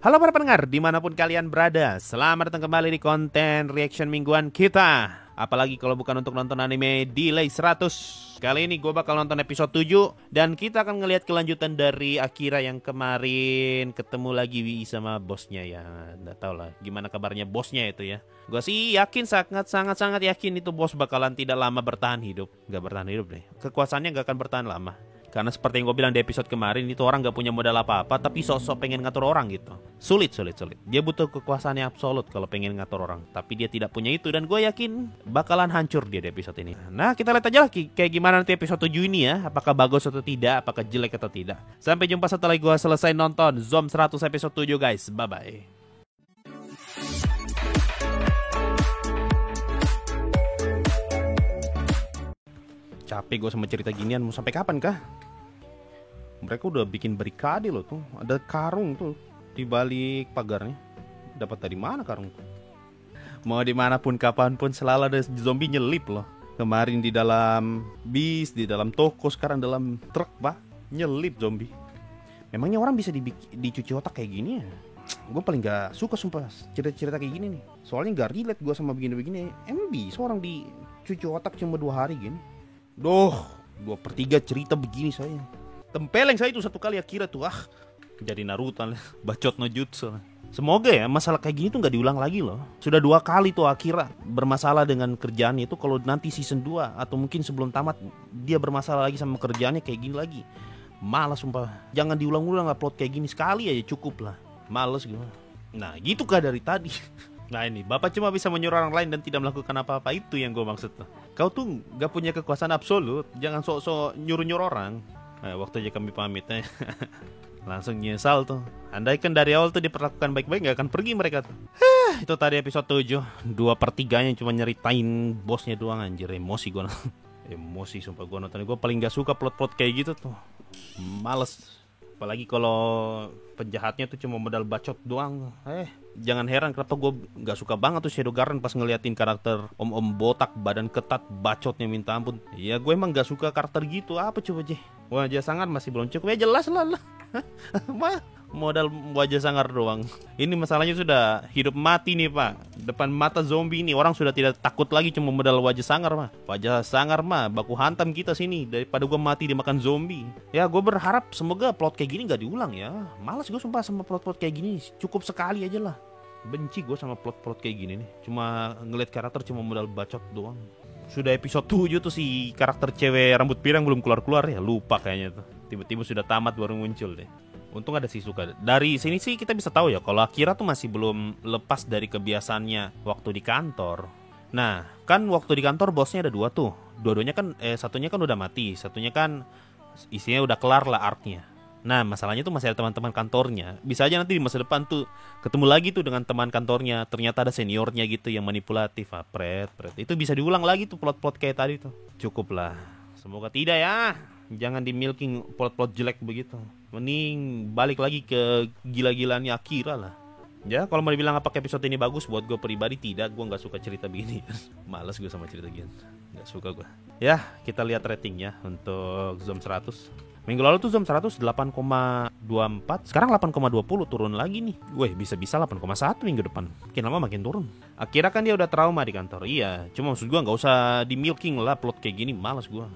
Halo para pendengar, dimanapun kalian berada, selamat datang kembali di konten reaction mingguan kita. Apalagi kalau bukan untuk nonton anime Delay 100. Kali ini gue bakal nonton episode 7. Dan kita akan ngelihat kelanjutan dari Akira yang kemarin ketemu lagi Wii sama bosnya ya. Nggak tau lah gimana kabarnya bosnya itu ya. Gue sih yakin, sangat yakin itu bos bakalan tidak lama bertahan hidup. Gak bertahan hidup deh, kekuasaannya gak akan bertahan lama. Karena seperti yang gue bilang di episode kemarin, itu orang gak punya modal apa-apa, tapi sok-sok pengen ngatur orang gitu. Sulit. Dia butuh kekuasaan yang absolut kalau pengen ngatur orang. Tapi dia tidak punya itu, dan gue yakin bakalan hancur dia di episode ini. Nah, kita lihat aja lah kayak gimana nanti episode 7 ini ya. Apakah bagus atau tidak, apakah jelek atau tidak. Sampai jumpa setelah gue selesai nonton Zom 100 episode 7 guys. Bye-bye. Capek gue sama cerita ginian, mau sampai kapan kah? Mereka udah bikin barikade loh tuh. Ada karung tuh di balik pagarnya. Dapat dari mana karung tuh? Mau dimanapun kapanpun selalu ada zombie nyelip loh. Kemarin di dalam bis, di dalam toko, sekarang dalam truk pak. Nyelip zombie. Memangnya orang bisa dicuci otak kayak gini ya? Gue paling gak suka sumpah cerita-cerita kayak gini nih. Soalnya gak relate gue sama begini-begini. Emang bisa orang dicuci otak cuma 2 hari gini? Duh, 2/3 cerita begini saya. Tempeleng saya itu satu kali Akira tuh. Jadi Naruto bacot no jutsu. Semoga ya masalah kayak gini tuh gak diulang lagi loh. Sudah 2 kali tuh Akira bermasalah dengan kerjaannya itu. Kalau nanti season 2 atau mungkin sebelum tamat dia bermasalah lagi sama kerjaannya kayak gini lagi. Malas sumpah. Jangan diulang-ulang upload kayak gini, sekali aja cukup lah. Males gitu. Nah gitu kah dari tadi. Nah ini bapak cuma bisa menyuruh orang lain dan tidak melakukan apa-apa. Itu yang gue maksud tuh. Kau tuh gak punya kekuasaan absolut. Jangan sok-sok nyuruh-nyuruh orang. Nah, waktu aja kami pamit ya. Langsung nyesal tuh. Andaikan dari awal tuh diperlakukan baik-baik, gak akan pergi mereka tuh. Itu tadi episode 7. 2/3 cuma nyeritain bosnya doang. Anjir, emosi gue. Emosi sumpah gue nonton. Gue paling gak suka plot-plot kayak gitu tuh. Males. Apalagi kalau penjahatnya tuh cuma modal bacot doang. Jangan heran kenapa gue gak suka banget tuh Shadow Garden pas ngeliatin karakter om-om botak, badan ketat, bacotnya minta ampun. Ya gue emang gak suka karakter gitu. Apa coba Jeh? Wajah sangar masih belum cukup. Ya jelas lah. Modal wajah sangar doang. Ini masalahnya sudah hidup mati nih pak. Depan mata zombie ini orang sudah tidak takut lagi cuma modal wajah sangar mah. Wajah sangar mah baku hantam kita sini daripada gue mati dimakan zombie. Ya gue berharap semoga plot kayak gini gak diulang ya. Malas gue sumpah sama plot-plot kayak gini. Cukup sekali aja lah. Benci gue sama plot-plot kayak gini nih. Cuma ngeliat karakter cuma modal bacot doang. Sudah episode 7 tuh si karakter cewek rambut pirang belum keluar-keluar ya. Lupa kayaknya tuh. Tiba-tiba sudah tamat baru muncul deh. Untung ada Shizuka. Dari sini sih kita bisa tahu ya kalau Akira tuh masih belum lepas dari kebiasaannya waktu di kantor. Nah, kan waktu di kantor bosnya ada 2 tuh. Dua-duanya kan satunya kan udah mati, satunya kan isinya udah kelar lah arc-nya. Nah, masalahnya tuh masih ada teman-teman kantornya. Bisa aja nanti di masa depan tuh ketemu lagi tuh dengan teman kantornya. Ternyata ada seniornya gitu yang manipulatif. Pret. Itu bisa diulang lagi tuh plot-plot kayak tadi tuh. Cukup lah. Semoga tidak ya. Jangan di milking plot-plot jelek begitu. Mending balik lagi ke gila-gilaannya Akira lah. Ya kalau mau dibilang apakah episode ini bagus, buat gue pribadi tidak. Gue gak suka cerita begini. Males gue sama cerita gini. Gak suka gue. Ya kita lihat ratingnya untuk Zom 100. Minggu lalu tuh Zom 100 8,24. Sekarang 8,20 turun lagi nih. Weh bisa-bisa 8,1 minggu depan. Makin lama makin turun. Akhirnya kan dia udah trauma di kantor. Iya, cuma maksud gue gak usah di milking lah plot kayak gini. Males gue.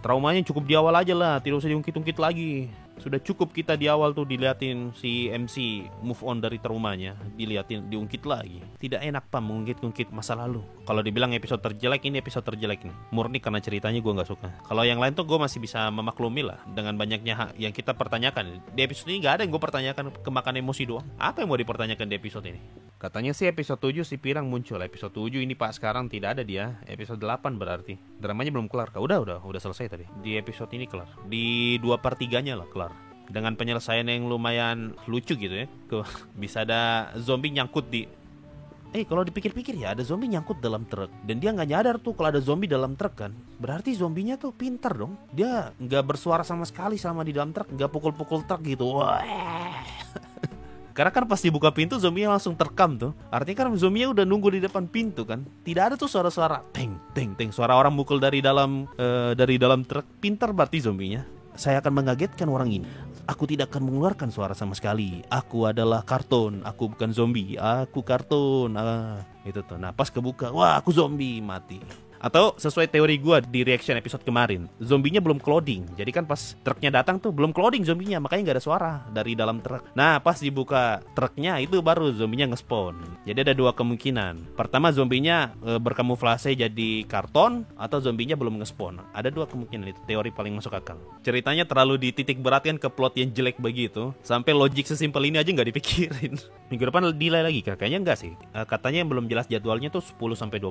Traumanya cukup di awal aja lah. Tidak usah diungkit-ungkit lagi. Sudah cukup kita di awal tuh diliatin si MC move on dari traumanya. Diliatin, diungkit lagi. Tidak enak pak mengungkit-ungkit masa lalu. Kalau dibilang episode terjelek, ini episode terjelek nih. Murni karena ceritanya gue gak suka. Kalau yang lain tuh gue masih bisa memaklumi lah. Dengan banyaknya yang kita pertanyakan. Di episode ini gak ada yang gue pertanyakan, kemakan emosi doang. Apa yang mau dipertanyakan di episode ini? Katanya sih episode 7 si Pirang muncul. Episode 7 ini pak sekarang tidak ada dia. Episode 8 berarti. Dramanya belum kelar. Udah selesai tadi. Di episode ini kelar. Di 2/3-nya lah kelar. Dengan penyelesaian yang lumayan lucu gitu ya. Bisa ada zombie nyangkut di... kalau dipikir-pikir ya ada zombie nyangkut dalam truk. Dan dia gak nyadar tuh kalau ada zombie dalam truk kan. Berarti zombinya tuh pintar dong. Dia gak bersuara sama sekali selama di dalam truk. Gak pukul-pukul truk gitu. Wah. Karena kan pas dibuka pintu zombinya langsung terkam tuh. Artinya kan zombinya udah nunggu di depan pintu kan. Tidak ada tuh suara-suara teng. Suara orang mukul dari dalam truk. Pintar berarti zombinya. Saya akan mengagetkan orang ini. Aku tidak akan mengeluarkan suara sama sekali. Aku adalah kartun, aku bukan zombie. Aku kartun. Itu tuh. Nah, pas kebuka, wah, aku zombie, mati. Atau sesuai teori gue di reaction episode kemarin, zombinya belum clouding. Jadi kan pas truknya datang tuh belum clouding zombinya, makanya nggak ada suara dari dalam truk. Nah, pas dibuka truknya itu baru zombinya nge-spawn. Jadi ada dua kemungkinan. Pertama, zombinya berkamuflase jadi karton, atau zombinya belum nge-spawn. Ada dua kemungkinan, itu teori paling masuk akal. Ceritanya terlalu dititik beratkan ke plot yang jelek begitu, sampai logik sesimpel ini aja nggak dipikirin. Minggu depan delay lagi, kayaknya enggak sih. Katanya yang belum jelas jadwalnya tuh 10-12.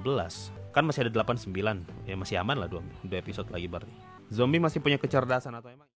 Kan masih ada 8-9. Ya masih aman lah 2 episode lagi berarti. Zombie masih punya kecerdasan atau emang